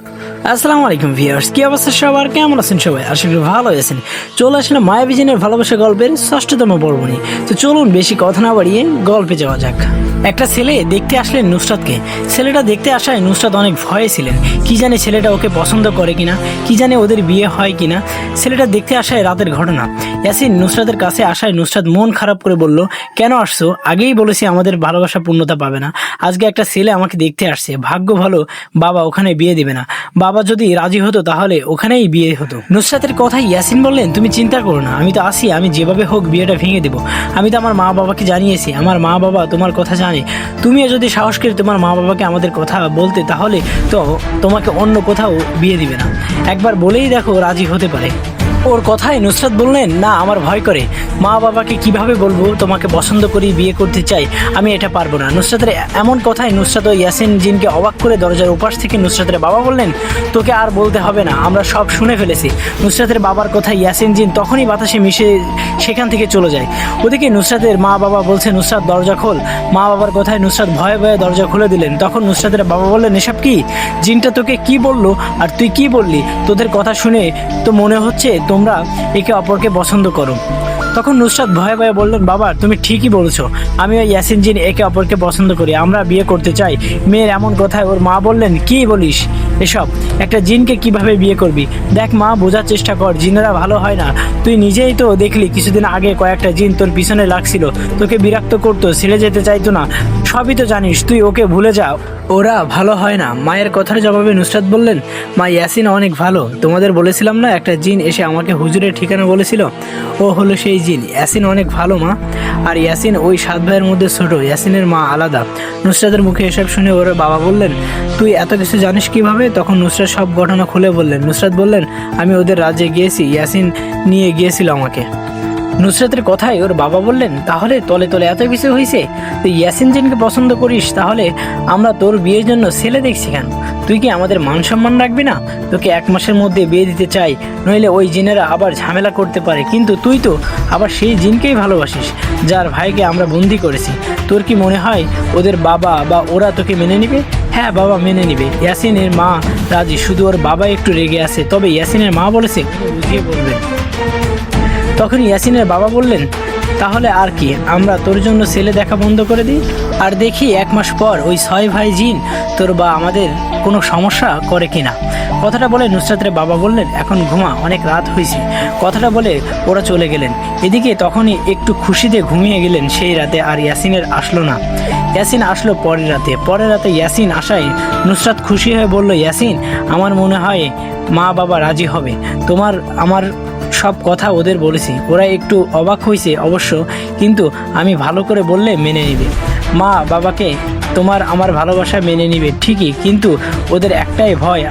আসসালামু আলাইকুম ভিউয়ার্স, কি অবস্থা সবার? কেমন আছেন সবাই? আশা করি ভালো আছেন। চলে আসলাম মায়াবী জিনের ভালোবাসা গল্পের ৬ষ্ঠতম পর্ব নিয়ে। তো চলুন বেশি কথা না বাড়িয়ে গল্পে যাওয়া যাক। একটা ছেলে দেখতে আসলেন নুসরাতকে। ছেলেটা দেখতে আসায় নুসরাত অনেক ভয়ে ছিলেন। কি জানে ছেলেটা ওকে পছন্দ করে কিনা, কি জানে ওদের বিয়ে হয় কিনা। ছেলেটা দেখতে আসায় রাতের ঘটনা। ইয়াসিন নুসরাতের কাছে আসায় নুসরাত মন খারাপ করে বলল, কেন আসছো? আগেই বলেছি আমাদের ভালোবাসা পূর্ণতা পাবে না। আজকে একটা ছেলে আমাকে দেখতে আসছে, ভাগ্য ভালো বাবা ওখানে বিয়ে দিবে না। বাবা যদি রাজি হতো তাহলে ওখানেই বিয়ে হতো। নুসরাতের কথায় ইয়াসিন বললেন, তুমি চিন্তা করো না, আমি তো আসি, আমি যেভাবে হোক বিয়েটা ভেঙে দেবো। আমি তো আমার মা বাবাকে জানিয়েছি, আমার মা বাবা তোমার কথা জানে। তুমিও যদি সাহস করে তোমার মা বাবাকে আমাদের কথা বলতে, তাহলে তো তোমাকে অন্য কোথাও বিয়ে দিবে না। একবার বলেই দেখো, রাজি হতে পারে। ওর কথায় নুসরাত বললেন, না আমার ভয় করে। মা বাবাকে কিভাবে বলবো তোমাকে পছন্দ করি, বিয়ে করতে চাই, আমি এটা পারবো না। নুসরাতের এমন কথায় নুসরাত ও ইয়াসিন জিনকে অবাক করে দরজার উপাস থেকে নুসরাতের বাবা বললেন, তোকে আর বলতে হবে না, আমরা সব শুনে ফেলেছি। নুসরাতের বাবার কথায় ইয়াসিন জিন তখনই বাতাসে মিশে সেখান থেকে চলে যায়। ওদিকে নুসরাতের মা বাবা বলছে, নুসরাত দরজা খোল। মা বাবার কথায় নুসরাত ভয়ে ভয়ে দরজা খুলে দিলেন। তখন নুসরাতের বাবা বললেন, এসব কি? জিনটা তোকে কি বললো আর তুই কি বললি? তোদের কথা শুনে তো মনে হচ্ছে তোমরা একে অপরকে পছন্দ করো। তখন নুসরাত ভয়ে ভয়ে বললেন, বাবা তুমি ঠিকই বলেছো, আমি ওই ইয়াসিন জিন একে অপরকে পছন্দ করি, আমরা বিয়ে করতে চাই। মেয়ের এমন কথায় ওর মা বললেন, কি বলিস এসব? একটা জিনকে কিভাবে বিয়ে করবি? দেখ মা, বোঝার চেষ্টা কর, জিনেরা ভালো হয় না। তুই নিজেই তো দেখলি কিছুদিন আগে কয়েকটা জিন তোর পিছনে লাগছিল, তোকে বিরক্ত করতো, ছেড়ে যেতে চাইতো না। সবই তো জানিস, তুই ওকে ভুলে যা, ওরা ভালো হয় না। মায়ের কথার জবাবে নুসরাত বললেন, মা ইয়াসিন অনেক ভালো, তোমাদের বলেছিলাম না একটা জিন এসে আমাকে হুজুরের ঠিকানা বলেছিল, ও হলো সেই জিন। ইয়াসিন অনেক ভালো মা। আর ইয়াসিন ওই 7 ভাইয়ের মধ্যে ছোট, ইয়াসিনের মা আলাদা। নুসরাতের মুখে এসব শুনে ওর বাবা বললেন, তুই এত কিছু জানিস কিভাবে? তখন নুসরাত সব ঘটনা খুলে বললেন। নুসরাত বললেন, আমি ওদের রাজ্যে গিয়েছি, ইয়াসিন নিয়ে গিয়েছিল আমাকে। নুসরাতের কথায় ওর বাবা বললেন, তাহলে তলে তলে এত কিছু হয়েছে? তুই ইয়াসিন জিনকে পছন্দ করিস, তাহলে আমরা তোর বিয়ের জন্য ছেলে দেখছি কেন? তুই কি আমাদের মান সম্মান রাখবি না? তোকে 1 মাসের মধ্যে বিয়ে দিতে চাই, নইলে ওই জিনেরা আবার ঝামেলা করতে পারে। কিন্তু তুই তো আবার সেই জিনকেই ভালোবাসিস যার ভাইকে আমরা বন্দি করেছি। তোর কি মনে হয় ওদের বাবা বা ওরা তোকে মেনে নিবে? হ্যাঁ বাবা মেনে নিবে। ইয়াসিনের মা রাজি, শুধু ওর বাবা একটু রেগে আছে, তবে ইয়াসিনের মা বলেছে বুঝিয়ে বলবেন। তখন ইয়াসিনের বাবা বললেন, তাহলে আর কি, আমরা তোর জন্য ছেলে দেখা বন্ধ করে দিই, আর দেখি 1 মাস পর ওই 6 ভাই জিন তোর বা আমাদের কোনো সমস্যা করে কিনা। কথাটা বলে নুসরাতের বাবা বললেন, এখন ঘুমা, অনেক রাত হয়েছে। কথাটা বলে ওরা চলে গেলেন। এদিকে তখনই একটু খুশিতে ঘুমিয়ে গেলেন সেই রাতে, আর ইয়াসিনের আসলো না। ইয়াসিন আসলো পরের রাতে ইয়াসিন আসায় নুসরাত খুশি হয়ে বলল, ইয়াসিন আমার মনে হয় মা বাবা রাজি হবে। আমার সব কথা ওদের বলেছি, ওরা একটু অবাক হয়েছে অবশ্য, কিন্তু আমি ভালো করে বললে মেনে নিবে। মা বাবাকে আমার ভালোবাসা মেনে নিবে ঠিকই, কিন্তু ওদের একটাই ভয়,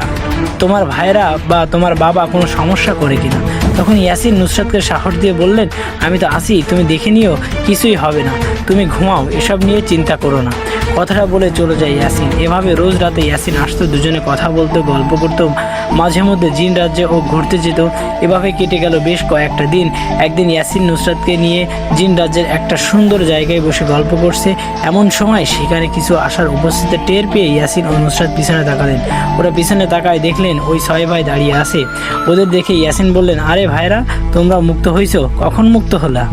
তোমার ভাইরা বা তোমার বাবা কোনো সমস্যা করে কিনা। তখন ইয়াসিন নুসরাতকে সাহস দিয়ে বললেন, আমি তো আছি, তুমি দেখে নিও, কিছুই হবে না, তুমি ঘুমাও, এসব নিয়ে চিন্তা করো না। কথাটা বলে চলে যায় ইয়াসিন। এভাবে রোজ রাতে ইয়াসিন আসতো, দুজনে কথা বলতো, গল্প করতো, মাঝে মধ্যে জিন রাজ্যে ও ঘুরতে যেত। এভাবে কেটে গেল বেশ কয়েকটা দিন। একদিন ইয়াসিন নুসরাতকে নিয়ে জিন রাজ্যের একটা সুন্দর জায়গায় বসে গল্প করছে। এমন সময় সেখানে কিছু আসার উপস্থিতি টের পেয়ে ইয়াসিন ও নুসরাত পিছনে তাকালেন। ওরা পিছনে তাকায় দেখলেন ওই 6 ভাই দাঁড়িয়ে আছে। ওদের দেখে ইয়াসিন বললেন, আরে ভাইরা, তোমরা মুক্ত হইছো? কখন মুক্ত হলা?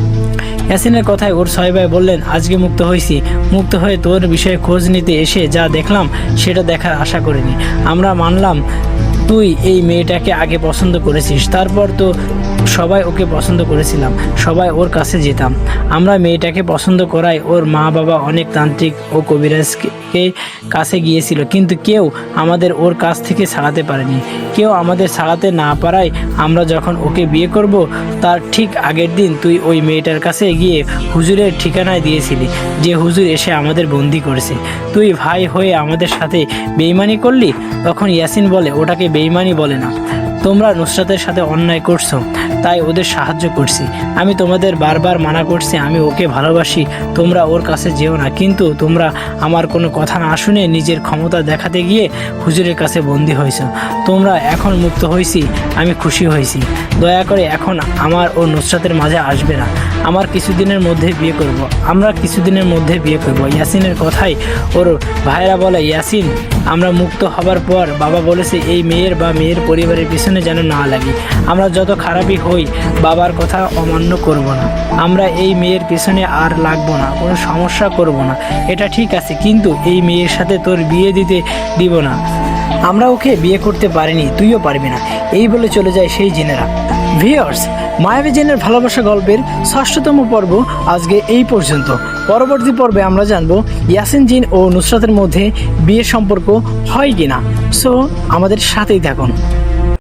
ইয়াসিনের কথায় ওর 6 ভাই বললেন, আজকে মুক্ত হয়েছি। মুক্ত হয়ে তোর বিষয়ে খোঁজ নিতে এসে যা দেখলাম সেটা দেখার আশা করিনি। আমরা মানলাম তুই এই মেয়েটাকে আগে পছন্দ করেছিস, তারপর তো সবাই ওকে পছন্দ করেছিলাম, সবাই ওর কাছে যেতাম। আমরা মেয়েটাকে পছন্দ করায় ওর মা বাবা অনেক তান্ত্রিক ও কবিরাজকে কাছে গিয়েছিল, কিন্তু কেউ আমাদের ওর কাছ থেকে ছাড়াতে পারেনি। কেউ আমাদের ছাড়াতে না পারায় আমরা যখন ওকে বিয়ে করব তার ঠিক আগের দিন তুই ওই মেয়েটার কাছে গিয়ে হুজুরের ঠিকানায় দিয়েছিলি, যে হুজুর এসে আমাদের বন্দি করেছে। তুই ভাই হয়ে আমাদের সাথে বেইমানি করলি। তখন ইয়াসিন বলে, ওটাকে বেইমানি বলে না, তোমরা নুসরাতের সাথে অন্যায় করছো, তাই ওদের সাহায্য করছি। আমি তোমাদের বারবার মানা করছি, আমি ওকে ভালোবাসি, তোমরা ওর কাছে যেও না, কিন্তু তোমরা আমার কোনো কথা না শুনে নিজের ক্ষমতা দেখাতে গিয়ে হুজুরের কাছে বন্দী হয়েছ। তোমরা এখন মুক্ত হয়েছি, আমি খুশি হয়েছি। দয়া করে এখন আমার ও নুসরাতের মাঝে আসবে না। আমরা কিছুদিনের মধ্যে বিয়ে করব। ইয়াসিনের কথায় ওর ভাইরা বলে, ইয়াসিন আমরা মুক্ত হবার পর বাবা বলেছে এই মেয়ের বা মেয়ের পরিবারের পিছনে যেন না লাগি। আমরা যত খারাপই হই বাবার কথা অমান্য করব না। আমরা এই মেয়ের পিছনে আর লাগবো না, কোনো সমস্যা করব না। এটা ঠিক আছে, কিন্তু এই মেয়ের সাথে তোর বিয়ে দিতে দিব না। আমরা ওকে বিয়ে করতে পারিনি, তুইও পারবি না। এই বলে চলে যায় সেই জিনেরা। ভিউয়ার্স, মায়াবী জিনের ভালোবাসা গল্পের ৬ষ্ঠতম পর্ব আজকে এই পর্যন্ত। পরবর্তী পর্বে আমরা জানবো ইয়াসিন জিন ও নুসরাতের মধ্যে বিয়ের সম্পর্ক হয় কিনা। সো আমাদের সাথেই থাকুন।